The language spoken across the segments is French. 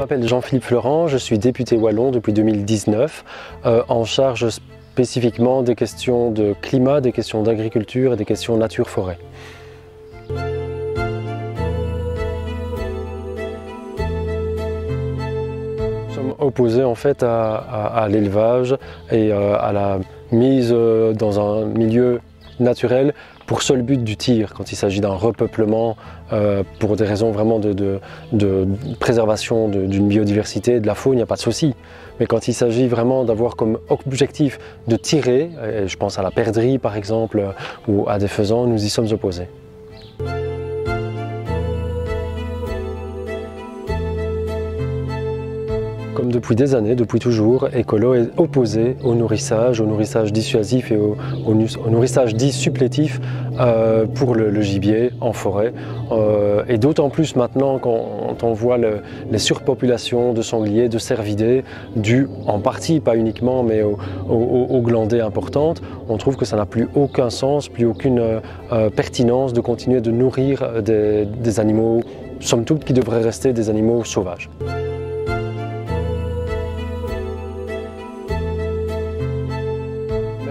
m'appelle Jean-Philippe Florent, je suis député wallon depuis 2019, en charge spécifiquement des questions de climat, des questions d'agriculture et des questions nature-forêt. Nous sommes opposés en fait à l'élevage et à la mise dans un milieu naturel pour seul but du tir, quand il s'agit d'un repeuplement pour des raisons vraiment de préservation d'une biodiversité, de la faune, il n'y a pas de souci. Mais quand il s'agit vraiment d'avoir comme objectif de tirer, et je pense à la perdrix par exemple, ou à des faisans, nous y sommes opposés. Comme depuis des années, depuis toujours, Ecolo est opposé au nourrissage dissuasif et au nourrissage dit supplétif pour le gibier en forêt. Et d'autant plus maintenant quand on voit les surpopulations de sangliers, de cervidés, dues en partie, pas uniquement, mais aux glandées importantes, on trouve que ça n'a plus aucun sens, plus aucune pertinence de continuer de nourrir des animaux, somme toute, qui devraient rester des animaux sauvages.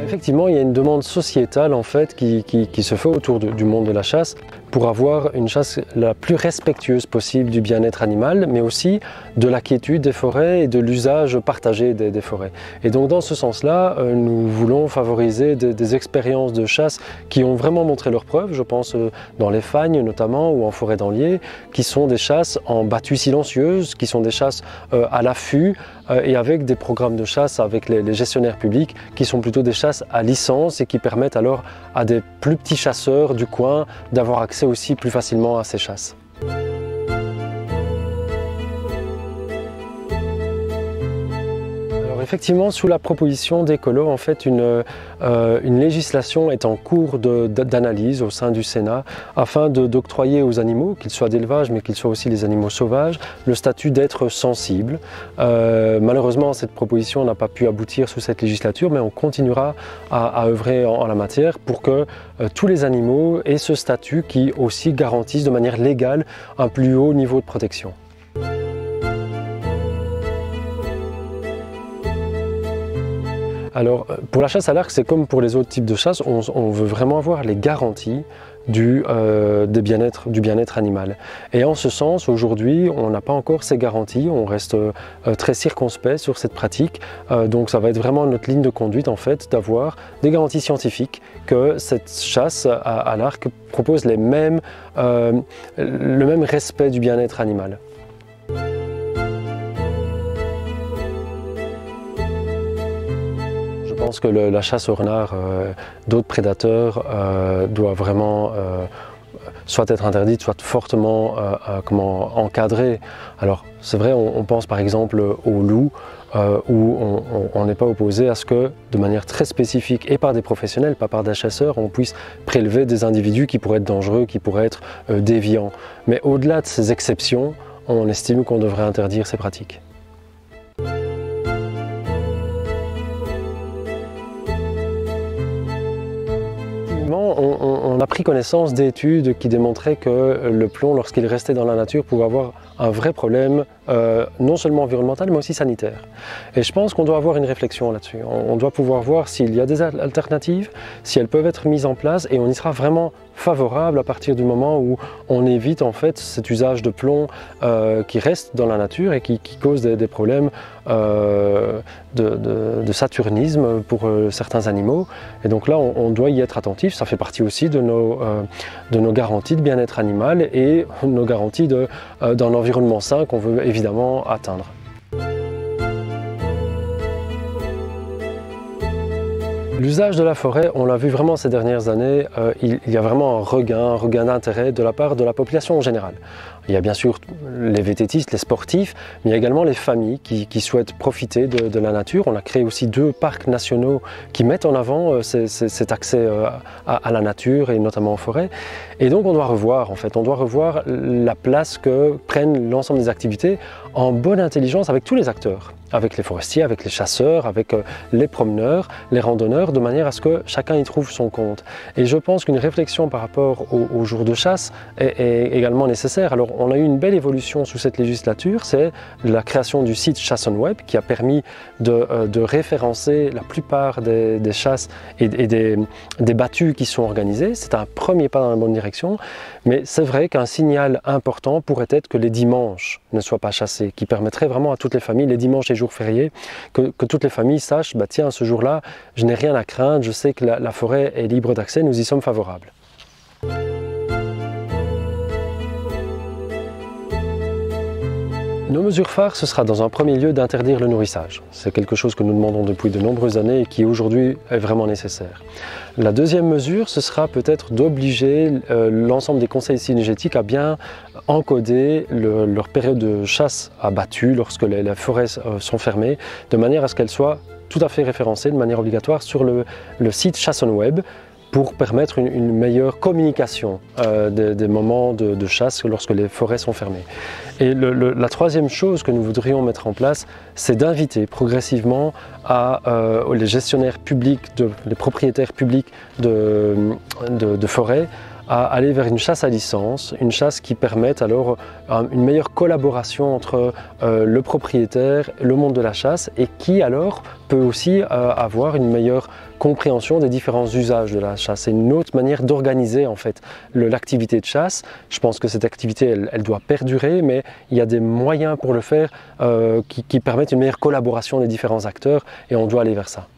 Effectivement, il y a une demande sociétale en fait qui se fait autour du monde de la chasse pour avoir une chasse la plus respectueuse possible du bien-être animal, mais aussi de la quiétude des forêts et de l'usage partagé des forêts. Et donc dans ce sens-là, nous voulons favoriser des expériences de chasse qui ont vraiment montré leurs preuves, je pense dans les fagnes notamment ou en forêt d'Anlier, qui sont des chasses en battue silencieuse, qui sont des chasses à l'affût et avec des programmes de chasse avec les gestionnaires publics qui sont plutôt des chasses à licence et qui permettent alors à des plus petits chasseurs du coin d'avoir accès aussi plus facilement à ces chasses. Effectivement, sous la proposition d'Ecolo, en fait, une législation est en cours d'analyse au sein du Sénat afin d'octroyer aux animaux, qu'ils soient d'élevage mais qu'ils soient aussi les animaux sauvages, le statut d'être sensible. Malheureusement, cette proposition n'a pas pu aboutir sous cette législature, mais on continuera à œuvrer en la matière pour que tous les animaux aient ce statut qui aussi garantisse de manière légale un plus haut niveau de protection. Alors, pour la chasse à l'arc, c'est comme pour les autres types de chasse, on veut vraiment avoir les garanties du bien-être animal. Et en ce sens, aujourd'hui, on n'a pas encore ces garanties, on reste très circonspect sur cette pratique. Donc ça va être vraiment notre ligne de conduite, en fait, d'avoir des garanties scientifiques que cette chasse à l'arc propose le même respect du bien-être animal. Je pense que la chasse au renard, d'autres prédateurs, doit vraiment soit être interdite, soit fortement encadrée. Alors c'est vrai, on pense par exemple au loup, où on n'est pas opposé à ce que, de manière très spécifique et par des professionnels, pas par des chasseurs, on puisse prélever des individus qui pourraient être dangereux, qui pourraient être déviants. Mais au-delà de ces exceptions, on estime qu'on devrait interdire ces pratiques. On a pris connaissance d'études qui démontraient que le plomb, lorsqu'il restait dans la nature, pouvait avoir un vrai problème, non seulement environnemental, mais aussi sanitaire. Et je pense qu'on doit avoir une réflexion là-dessus. On doit pouvoir voir s'il y a des alternatives, si elles peuvent être mises en place, et on y sera vraiment favorable à partir du moment où on évite en fait cet usage de plomb qui reste dans la nature et qui cause des problèmes de saturnisme pour certains animaux. Et donc là, on doit y être attentif. Ça fait partie aussi de nos garanties de bien-être animal et nos garanties d'un environnement sain qu'on veut évidemment atteindre. L'usage de la forêt, on l'a vu vraiment ces dernières années, il y a vraiment un regain d'intérêt de la part de la population en général. Il y a bien sûr les vététistes, les sportifs, mais il y a également les familles qui souhaitent profiter de la nature. On a créé aussi 2 parcs nationaux qui mettent en avant cet accès à la nature et notamment aux forêts. Et donc on doit revoir en fait, la place que prennent l'ensemble des activités en bonne intelligence avec tous les acteurs, avec les forestiers, avec les chasseurs, avec les promeneurs, les randonneurs, de manière à ce que chacun y trouve son compte. Et je pense qu'une réflexion par rapport aux jours de chasse est également nécessaire. Alors on a eu une belle évolution sous cette législature, c'est la création du site Chasse on Web qui a permis de référencer la plupart des chasses et des battues qui sont organisées. C'est un premier pas dans la bonne direction, mais c'est vrai qu'un signal important pourrait être que les dimanches ne soient pas chassés, qui permettrait vraiment à toutes les familles, les dimanches et jours fériés, que toutes les familles sachent, bah tiens, ce jour-là, je n'ai rien à craindre, je sais que la forêt est libre d'accès, nous y sommes favorables. Nos mesures phares, ce sera dans un premier lieu d'interdire le nourrissage. C'est quelque chose que nous demandons depuis de nombreuses années et qui aujourd'hui est vraiment nécessaire. La deuxième mesure, ce sera peut-être d'obliger l'ensemble des conseils cynégétiques à bien encoder leur période de chasse à battu lorsque les forêts sont fermées, de manière à ce qu'elles soient tout à fait référencées de manière obligatoire sur le site Chasse on Web, pour permettre une meilleure communication des moments de chasse lorsque les forêts sont fermées. Et la troisième chose que nous voudrions mettre en place, c'est d'inviter progressivement les gestionnaires publics, les propriétaires publics de forêts, à aller vers une chasse à licence, une chasse qui permette alors une meilleure collaboration entre le propriétaire, le monde de la chasse, et qui alors peut aussi avoir une meilleure compréhension des différents usages de la chasse. C'est une autre manière d'organiser en fait l'activité de chasse. Je pense que cette activité, elle doit perdurer, mais il y a des moyens pour le faire qui permettent une meilleure collaboration des différents acteurs, et on doit aller vers ça.